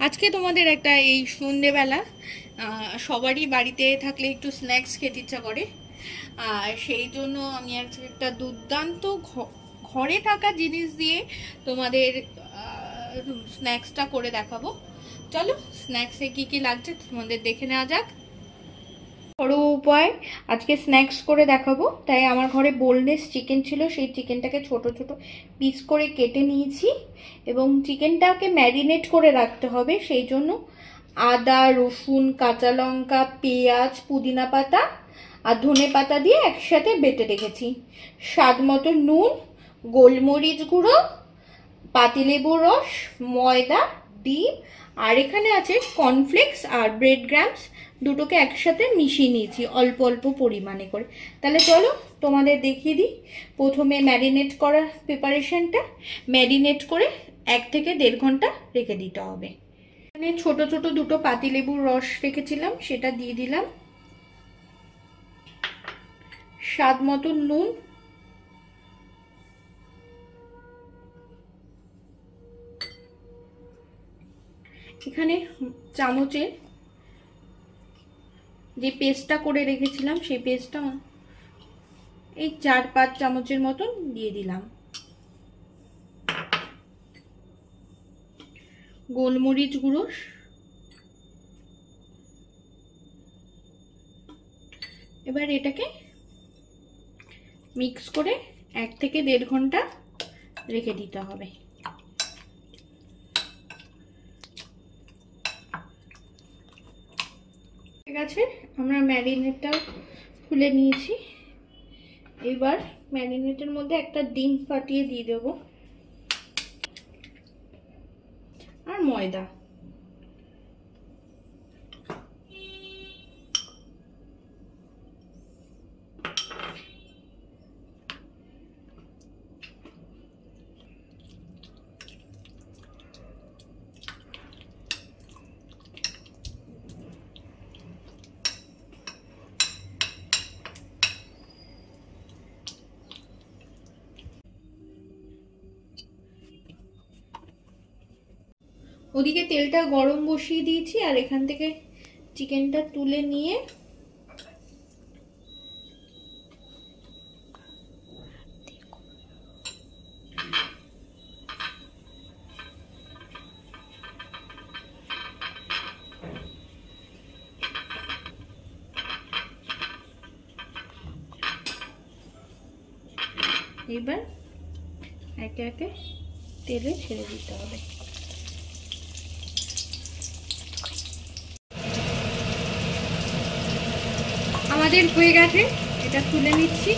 আজকে তোমাদের একটা এই সন্ধ্যেবেলা সবারই বাড়িতে থাকলে একটু স্ন্যাক্স খেতে ইচ্ছা করে, আর সেই জন্য আমি আজকে একটা দুর্দান্ত ঘরে থাকা জিনিস দিয়ে তোমাদের স্ন্যাক্সটা করে দেখাবো। চলো স্ন্যাক্সে কি কি লাগছে তোমাদের দেখে নেওয়া যাক। ঘরোয়া উপায় আজকে স্ন্যাক্স করে দেখাবো, তাই আমার ঘরে বোনলেস চিকেন ছিল, সেই চিকেনটাকে ছোট ছোট পিস করে কেটে নিয়েছি এবং চিকেনটাকে ম্যারিনেট করে রাখতে হবে। সেই জন্য আদা, রসুন, কাঁচা লঙ্কা, পেঁয়াজ, পুদিনা পাতা আর ধনে পাতা দিয়ে একসাথে বেটে রেখেছি। স্বাদ মতো নুন, গোলমরিচ গুঁড়ো, পাতিলেবুর রস, ময়দা, ডিম আর এখানে আছে কর্নফ্লেক্স আর ব্রেড গ্রামস, দুটোকে একসাথে মিশিয়ে নিয়েছি অল্প অল্প পরিমাণে করে। তাহলে চলো তোমাদের দেখিয়ে দিই। প্রথমে ম্যারিনেট করা প্রিপারেশনটা, ম্যারিনেট করে 1 থেকে 1.5 ঘন্টা রেখে দিতে হবে। এখানে ছোট ছোট দুটো পাতিলেবুর রস রেখেছিলাম, সেটা দিয়ে দিলাম। স্বাদ মতো নুন, এখানে চামচে যে পেস্টটা করে রেখেছিলাম সেই পেস্টটা এই 4-5 চামচের মতন দিয়ে দিলাম। গোলমরিচ গুঁড়ো, এবার এটাকে মিক্স করে 1 থেকে 1.5 ঘন্টা রেখে দিতে হবে। ঠিক আছে, আমরা ম্যারিনেটটা খুলে নিয়েছি। এবার ম্যারিনেটের মধ্যে একটা ডিম ফাটিয়ে দিয়ে দেব আর ময়দা। ওদিকে তেলটা গরম বসিয়ে দিয়েছি আর এখান থেকে চিকেনটা তুলে নিয়ে এবার একে একে তেলে ছেড়ে দিতে হবে। আমাদের হয়ে গেছে, এটা তুলে নিচ্ছি।